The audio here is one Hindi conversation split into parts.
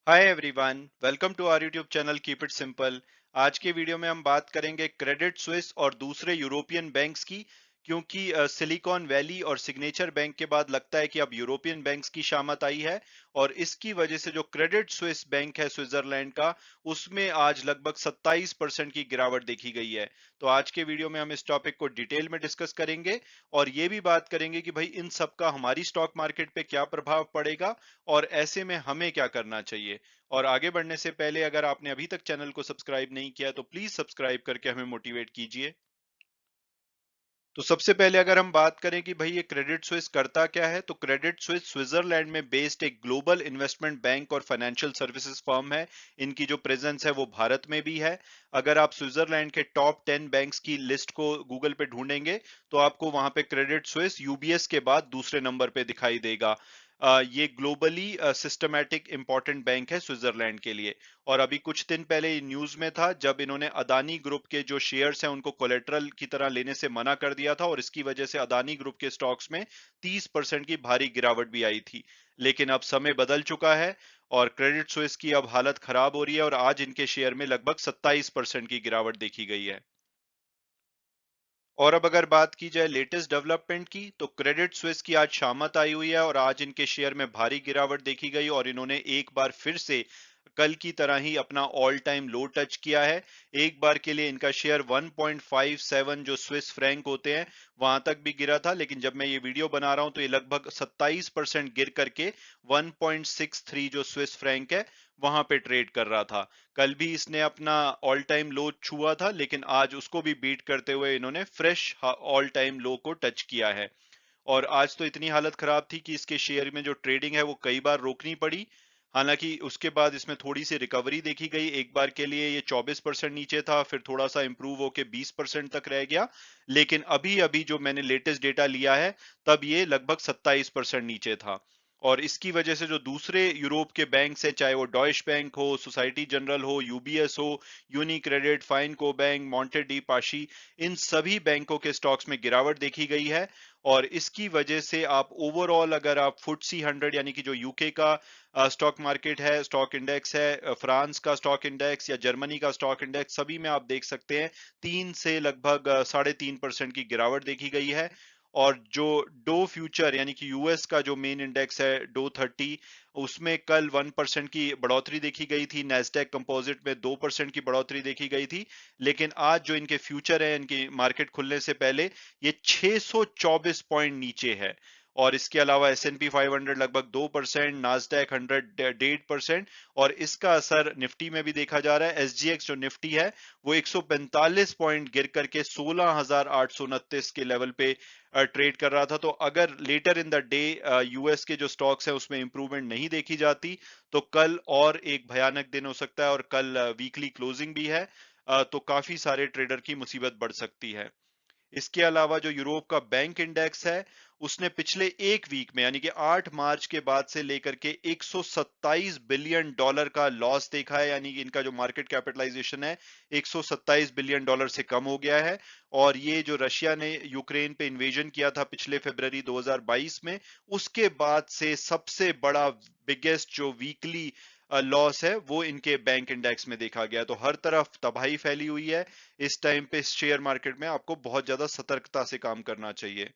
Hi everyone, welcome to our YouTube channel keep it simple. आज के वीडियो में हम बात करेंगे क्रेडिट स्विस और दूसरे यूरोपियन बैंक्स की। क्योंकि सिलिकॉन वैली और सिग्नेचर बैंक के बाद लगता है कि अब यूरोपियन बैंक्स की शामत आई है। और इसकी वजह से जो क्रेडिट स्विस बैंक है स्विट्जरलैंड का, उसमें आज लगभग 27% की गिरावट देखी गई है। तो आज के वीडियो में हम इस टॉपिक को डिटेल में डिस्कस करेंगे और ये भी बात करेंगे कि भाई इन सब का हमारी स्टॉक मार्केट पे क्या प्रभाव पड़ेगा और ऐसे में हमें क्या करना चाहिए। और आगे बढ़ने से पहले अगर आपने अभी तक चैनल को सब्सक्राइब नहीं किया तो प्लीज सब्सक्राइब करके हमें मोटिवेट कीजिए। तो सबसे पहले अगर हम बात करें कि भाई ये क्रेडिट स्विस करता क्या है, तो क्रेडिट स्विस स्विट्जरलैंड में बेस्ड एक ग्लोबल इन्वेस्टमेंट बैंक और फाइनेंशियल सर्विसेज फर्म है। इनकी जो प्रेजेंस है वो भारत में भी है। अगर आप स्विट्जरलैंड के टॉप 10 बैंक्स की लिस्ट को गूगल पे ढूंढेंगे तो आपको वहां पे क्रेडिट स्विस यूबीएस के बाद दूसरे नंबर पे दिखाई देगा। ये ग्लोबली सिस्टमैटिक इंपॉर्टेंट बैंक है स्विट्जरलैंड के लिए। और अभी कुछ दिन पहले न्यूज में था जब इन्होंने अदानी ग्रुप के जो शेयर्स हैं उनको कोलेटरल की तरह लेने से मना कर दिया था, और इसकी वजह से अदानी ग्रुप के स्टॉक्स में 30% की भारी गिरावट भी आई थी। लेकिन अब समय बदल चुका है और क्रेडिट स्विस की अब हालत खराब हो रही है और आज इनके शेयर में लगभग 27% की गिरावट देखी गई है। और अब अगर बात की जाए लेटेस्ट डेवलपमेंट की, तो क्रेडिट स्विस की आज शामत आई हुई है और आज इनके शेयर में भारी गिरावट देखी गई और इन्होंने एक बार फिर से कल की तरह ही अपना ऑल टाइम लो टच किया है। एक बार के लिए इनका शेयर 1.57 जो स्विस फ्रैंक होते हैं वहां तक भी गिरा था, लेकिन जब मैं ये वीडियो बना रहा हूं तो ये लगभग 27% गिर करके 1.63 जो स्विस फ्रैंक है वहां पे ट्रेड कर रहा था। कल भी इसने अपना ऑल टाइम लो छुआ था, लेकिन आज उसको भी बीट करते हुए इन्होंने फ्रेश ऑल टाइम लो को टच किया है। और आज तो इतनी हालत खराब थी कि इसके शेयर में जो ट्रेडिंग है वो कई बार रोकनी पड़ी। हालांकि उसके बाद इसमें थोड़ी सी रिकवरी देखी गई, एक बार के लिए ये 24% नीचे था, फिर थोड़ा सा इंप्रूव होके 20% तक रह गया। लेकिन अभी अभी जो मैंने लेटेस्ट डेटा लिया है तब ये लगभग 27% नीचे था। और इसकी वजह से जो दूसरे यूरोप के बैंक्स हैं, चाहे वो डॉइश बैंक हो, सोसाइटी जनरल हो, यूबीएस हो, यूनिक्रेडिट, फाइनको बैंक, मॉन्टे डी पाशी, इन सभी बैंकों के स्टॉक्स में गिरावट देखी गई है। और इसकी वजह से आप ओवरऑल अगर आप FTSE 100 यानी कि जो यूके का स्टॉक मार्केट है, स्टॉक इंडेक्स है, फ्रांस का स्टॉक इंडेक्स या जर्मनी का स्टॉक इंडेक्स, सभी में आप देख सकते हैं 3 से लगभग 3.5% की गिरावट देखी गई है। और जो डो फ्यूचर यानी कि यूएस का जो मेन इंडेक्स है डो 30, उसमें कल 1% की बढ़ोतरी देखी गई थी। नेस्डेक कंपोजिट में 2% की बढ़ोतरी देखी गई थी। लेकिन आज जो इनके फ्यूचर है, इनकी मार्केट खुलने से पहले ये 624 पॉइंट नीचे है। और इसके अलावा S&P 500 लगभग 2%, नास्डैक 100 1.5%। और इसका असर निफ्टी में भी देखा जा रहा है। SGX जो निफ्टी है वो 145 पॉइंट गिर करके 16,829 के लेवल पे ट्रेड कर रहा था। तो अगर later in the day US के जो स्टॉक्स है उसमें इंप्रूवमेंट नहीं देखी जाती तो कल और एक भयानक दिन हो सकता है। और कल वीकली क्लोजिंग भी है, तो काफी सारे ट्रेडर की मुसीबत बढ़ सकती है। इसके अलावा जो यूरोप का बैंक इंडेक्स है उसने पिछले एक वीक में यानी कि 8 मार्च के बाद से लेकर के 127 बिलियन डॉलर का लॉस देखा है। यानी कि इनका जो मार्केट कैपिटलाइजेशन है 127 बिलियन डॉलर से कम हो गया है। और ये जो रशिया ने यूक्रेन पे इन्वेजन किया था पिछले फरवरी 2022 में, उसके बाद से सबसे बड़ा बिगेस्ट जो वीकली लॉस है वो इनके बैंक इंडेक्स में देखा गया। तो हर तरफ तबाही फैली हुई है। इस टाइम पे शेयर मार्केट में आपको बहुत ज्यादा सतर्कता से काम करना चाहिए।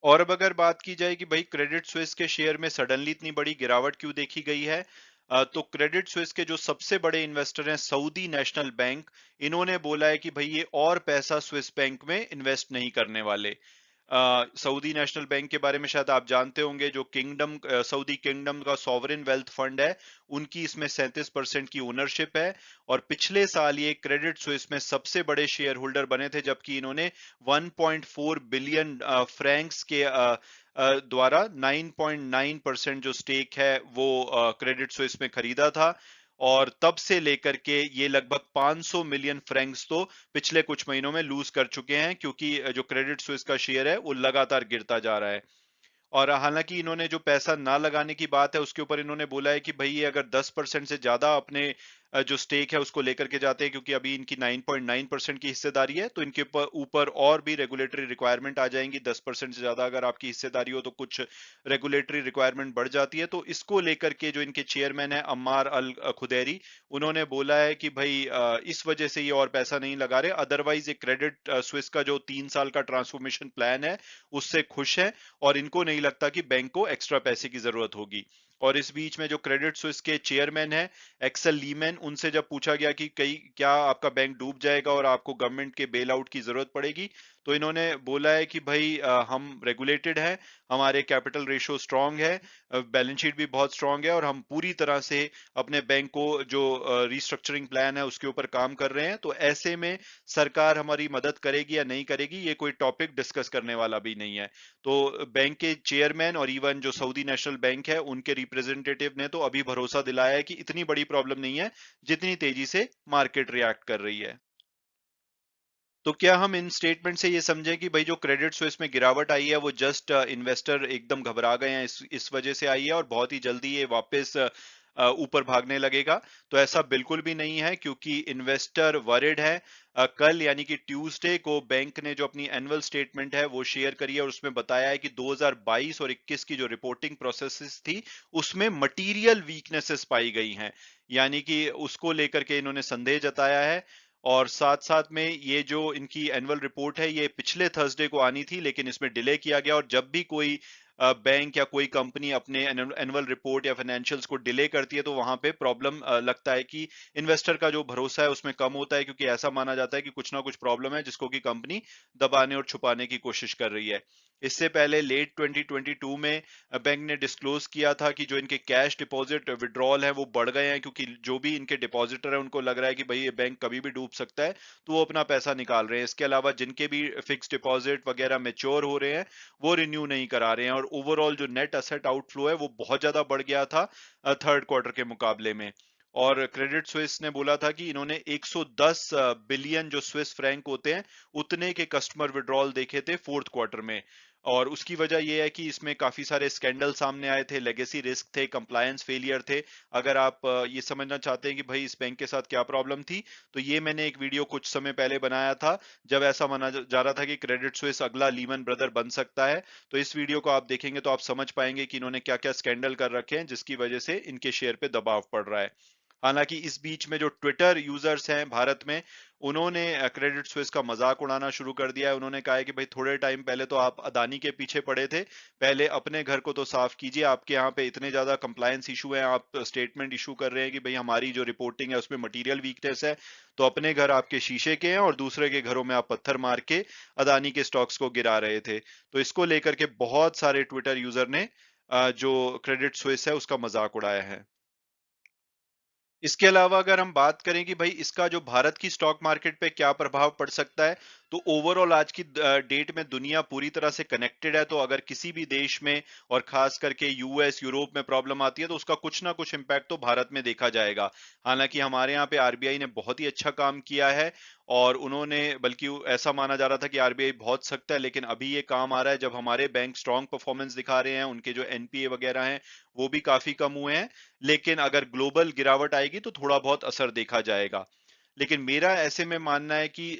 और अब अगर बात की जाए कि भाई क्रेडिट स्विस के शेयर में सडनली इतनी बड़ी गिरावट क्यों देखी गई है, तो क्रेडिट स्विस के जो सबसे बड़े इन्वेस्टर हैं सऊदी नेशनल बैंक, इन्होंने बोला है कि भाई ये और पैसा स्विस बैंक में इन्वेस्ट नहीं करने वाले। सऊदी नेशनल बैंक के बारे में शायद आप जानते होंगे, जो सऊदी किंगडम का सॉवरेन वेल्थ फंड है, उनकी इसमें 37% की ओनरशिप है। और पिछले साल ये क्रेडिट स्विस में सबसे बड़े शेयर होल्डर बने थे, जबकि इन्होंने 1.4 बिलियन फ्रैंक्स के द्वारा 9.9% जो स्टेक है वो क्रेडिट स्विस में खरीदा था। और तब से लेकर के ये लगभग 500 मिलियन फ्रैंक्स तो पिछले कुछ महीनों में लूज कर चुके हैं, क्योंकि जो क्रेडिट स्विस का शेयर है वो लगातार गिरता जा रहा है। और हालांकि इन्होंने जो पैसा ना लगाने की बात है उसके ऊपर इन्होंने बोला है कि भाई ये अगर 10% से ज्यादा अपने जो स्टेक है उसको लेकर के जाते हैं, क्योंकि अभी इनकी 9.9% की हिस्सेदारी है, तो इनके ऊपर और भी रेगुलेटरी रिक्वायरमेंट आ जाएंगी। 10% से ज्यादा अगर आपकी हिस्सेदारी हो तो कुछ रेगुलेटरी रिक्वायरमेंट बढ़ जाती है। तो इसको लेकर के जो इनके चेयरमैन है अम्मार अल खुदैरी, उन्होंने बोला है कि भाई इस वजह से ये और पैसा नहीं लगा रहे, अदरवाइज ये क्रेडिट स्विस का जो 3 साल का ट्रांसफॉर्मेशन प्लान है उससे खुश है, और इनको नहीं लगता कि बैंक को एक्स्ट्रा पैसे की जरूरत होगी। और इस बीच में जो क्रेडिट स्विस के चेयरमैन है एक्सेल लीमैन, उनसे जब पूछा गया कि कई क्या आपका बैंक डूब जाएगा और आपको गवर्नमेंट के बेल आउट की जरूरत पड़ेगी, तो इन्होंने बोला है कि भाई हम रेगुलेटेड हैं, हमारे कैपिटल रेशियो स्ट्रांग है, बैलेंस शीट भी बहुत स्ट्रांग है, और हम पूरी तरह से अपने बैंक को जो रिस्ट्रक्चरिंग प्लान है उसके ऊपर काम कर रहे हैं। तो ऐसे में सरकार हमारी मदद करेगी या नहीं करेगी, ये कोई टॉपिक डिस्कस करने वाला भी नहीं है। तो बैंक के चेयरमैन और इवन जो सऊदी नेशनल बैंक है उनके रिप्रेजेंटेटिव ने तो अभी भरोसा दिलाया है कि इतनी बड़ी प्रॉब्लम नहीं है जितनी तेजी से मार्केट रिएक्ट कर रही है। तो क्या हम इन स्टेटमेंट से ये समझें कि भाई जो क्रेडिट स्विस में गिरावट आई है वो जस्ट इन्वेस्टर एकदम घबरा गए हैं, इस वजह से आई है और बहुत ही जल्दी ये वापस ऊपर भागने लगेगा? तो ऐसा बिल्कुल भी नहीं है, क्योंकि इन्वेस्टर वरिड है। कल यानी कि ट्यूसडे को बैंक ने जो अपनी एनुअल स्टेटमेंट है वो शेयर करी है, और उसमें बताया है कि 2022 और 21 की जो रिपोर्टिंग प्रोसेसेस थी उसमें मटीरियल वीकनेसेस पाई गई हैं, यानी कि उसको लेकर के इन्होंने संदेह जताया है। और साथ-साथ में ये जो इनकी एनुअल रिपोर्ट है ये पिछले थर्सडे को आनी थी, लेकिन इसमें डिले किया गया, और जब भी कोई बैंक या कोई कंपनी अपने एनुअल रिपोर्ट या फाइनेंशियल्स को डिले करती है तो वहां पे प्रॉब्लम लगता है कि इन्वेस्टर का जो भरोसा है उसमें कम होता है, क्योंकि ऐसा माना जाता है कि कुछ ना कुछ प्रॉब्लम है जिसको कि कंपनी दबाने और छुपाने की कोशिश कर रही है। इससे पहले लेट 2022 में बैंक ने डिस्क्लोज किया था कि जो इनके कैश डिपॉजिट विड्रॉल है वो बढ़ गए हैं, क्योंकि जो भी इनके डिपॉजिटर है उनको लग रहा है कि भाई ये बैंक कभी भी डूब सकता है, तो वो अपना पैसा निकाल रहे हैं। इसके अलावा जिनके भी फिक्स डिपॉजिट वगैरह मेच्योर हो रहे हैं वो रिन्यू नहीं करा रहे हैं, और ओवरऑल जो नेट असेट आउटफ्लो है वो बहुत ज्यादा बढ़ गया था थर्ड क्वार्टर के मुकाबले में। और क्रेडिट स्विस ने बोला था कि इन्होंने 110 बिलियन जो स्विस फ्रैंक होते हैं उतने के कस्टमर विड्रॉल देखे थे फोर्थ क्वार्टर में। और उसकी वजह यह है कि इसमें काफी सारे स्कैंडल सामने आए थे, लेगेसी रिस्क थे, कंप्लायंस फेलियर थे। अगर आप ये समझना चाहते हैं कि भाई इस बैंक के साथ क्या प्रॉब्लम थी, तो ये मैंने एक वीडियो कुछ समय पहले बनाया था, जब ऐसा माना जा रहा था कि क्रेडिट स्विस अगला लीमन ब्रदर बन सकता है। तो इस वीडियो को आप देखेंगे तो आप समझ पाएंगे कि इन्होंने क्या क्या स्कैंडल कर रखे हैं जिसकी वजह से इनके शेयर पे दबाव पड़ रहा है। हालांकि इस बीच में जो ट्विटर यूजर्स हैं भारत में, उन्होंने क्रेडिट स्विस का मजाक उड़ाना शुरू कर दिया है। उन्होंने कहा है कि भाई थोड़े टाइम पहले तो आप अदानी के पीछे पड़े थे, पहले अपने घर को तो साफ कीजिए, आपके यहाँ पे इतने ज्यादा कंप्लायंस इशू हैं, आप स्टेटमेंट इशू कर रहे हैं कि भाई हमारी जो रिपोर्टिंग है उसमें मटेरियल वीकनेस है, तो अपने घर आपके शीशे के हैं और दूसरे के घरों में आप पत्थर मार के अदानी के स्टॉक्स को गिरा रहे थे। तो इसको लेकर के बहुत सारे ट्विटर यूजर ने जो क्रेडिट स्विस है उसका मजाक उड़ाया है। इसके अलावा अगर हम बात करें कि भाई इसका जो भारत की स्टॉक मार्केट पे क्या प्रभाव पड़ सकता है, तो ओवरऑल आज की डेट में दुनिया पूरी तरह से कनेक्टेड है। तो अगर किसी भी देश में और खास करके यूएस यूरोप में प्रॉब्लम आती है तो उसका कुछ ना कुछ इम्पैक्ट तो भारत में देखा जाएगा। हालांकि हमारे यहाँ पे आरबीआई ने बहुत ही अच्छा काम किया है, और उन्होंने बल्कि ऐसा माना जा रहा था कि आरबीआई बहुत सख्त है, लेकिन अभी ये काम आ रहा है जब हमारे बैंक स्ट्रांग परफॉर्मेंस दिखा रहे हैं, उनके जो एनपीए वगैरह हैं वो भी काफी कम हुए हैं। लेकिन अगर ग्लोबल गिरावट आएगी तो थोड़ा बहुत असर देखा जाएगा। लेकिन मेरा ऐसे में मानना है कि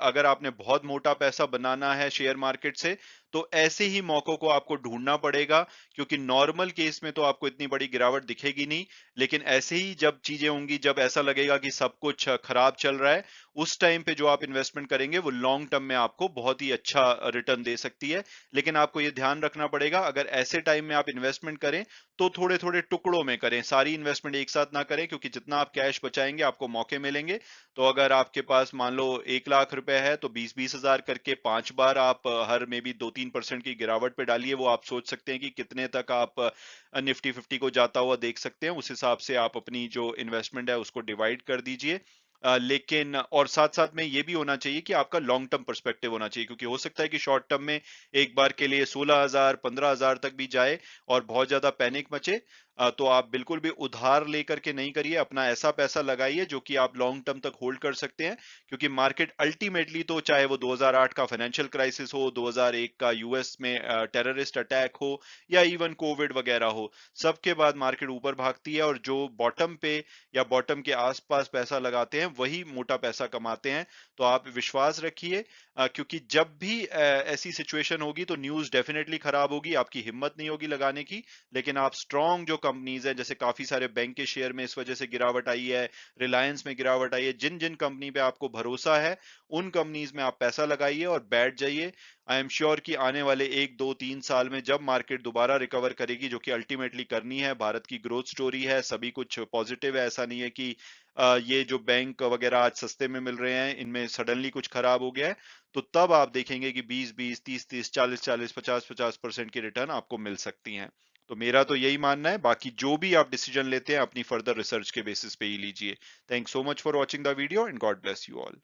अगर आपने बहुत मोटा पैसा बनाना है शेयर मार्केट से, तो ऐसे ही मौकों को आपको ढूंढना पड़ेगा, क्योंकि नॉर्मल केस में तो आपको इतनी बड़ी गिरावट दिखेगी नहीं। लेकिन ऐसे ही जब चीजें होंगी, जब ऐसा लगेगा कि सब कुछ खराब चल रहा है, उस टाइम पे जो आप इन्वेस्टमेंट करेंगे वो लॉन्ग टर्म में आपको बहुत ही अच्छा रिटर्न दे सकती है। लेकिन आपको ये ध्यान रखना पड़ेगा, अगर ऐसे टाइम में आप इन्वेस्टमेंट करें तो थोड़े थोड़े टुकड़ों में करें, सारी इन्वेस्टमेंट एक साथ ना करें, क्योंकि जितना आप कैश बचाएंगे आपको मौके मिलेंगे। तो अगर आपके पास मान लो 1 लाख रुपए है तो 20-20 हजार करके 5 बार आप हर में भी 2-3% की गिरावट पे डालिए। वो आप सोच सकते हैं कि कितने तक आप निफ्टी 50 को जाता हुआ देख सकते हैं, उस हिसाब से आप अपनी जो इन्वेस्टमेंट है उसको डिवाइड कर दीजिए। लेकिन और साथ-साथ में ये भी होना चाहिए कि आपका लॉन्ग टर्म पर्सपेक्टिव होना चाहिए, क्योंकि हो सकता है कि शॉर्ट टर्म में एक बार के लिए 16,000 15,000 तक भी जाए और बहुत ज्यादा पैनिक मचे। तो आप बिल्कुल भी उधार लेकर के नहीं करिए, अपना ऐसा पैसा लगाइए जो कि आप लॉन्ग टर्म तक होल्ड कर सकते हैं, क्योंकि मार्केट अल्टीमेटली तो चाहे वो 2008 का फाइनेंशियल क्राइसिस हो, 2001 का यूएस में टेररिस्ट अटैक हो या इवन कोविड वगैरह हो, सबके बाद मार्केट ऊपर भागती है और जो बॉटम पे या बॉटम के आसपास पैसा लगाते हैं वही मोटा पैसा कमाते हैं। तो आप विश्वास रखिए, क्योंकि जब भी ऐसी सिचुएशन होगी तो न्यूज़ डेफिनेटली खराब होगी, आपकी हिम्मत नहीं होगी लगाने की। लेकिन आप स्ट्रॉन्ग जो कंपनीज है, जैसे काफी सारे बैंक के शेयर में इस वजह से गिरावट आई है, रिलायंस में गिरावट आई है, जिन जिन कंपनी पे आपको भरोसा है उन कंपनीज में आप पैसा लगाइए और बैठ जाइए। आई एम श्योर कि आने वाले 1 2 3 साल में जब मार्केट दोबारा रिकवर करेगी, जो कि अल्टीमेटली करनी है, भारत की ग्रोथ स्टोरी है, सभी कुछ पॉजिटिव है, ऐसा नहीं है कि ये जो बैंक वगैरह आज सस्ते में मिल रहे हैं इनमें सडनली कुछ खराब हो गया है। तो तब आप देखेंगे कि 20 20 30 30 40 40 50 50% की रिटर्न आपको मिल सकती हैं। तो मेरा तो यही मानना है, बाकी जो भी आप डिसीजन लेते हैं अपनी फर्दर रिसर्च के बेसिस पे ही लीजिए। Thanks so much for watching the video and God bless you all.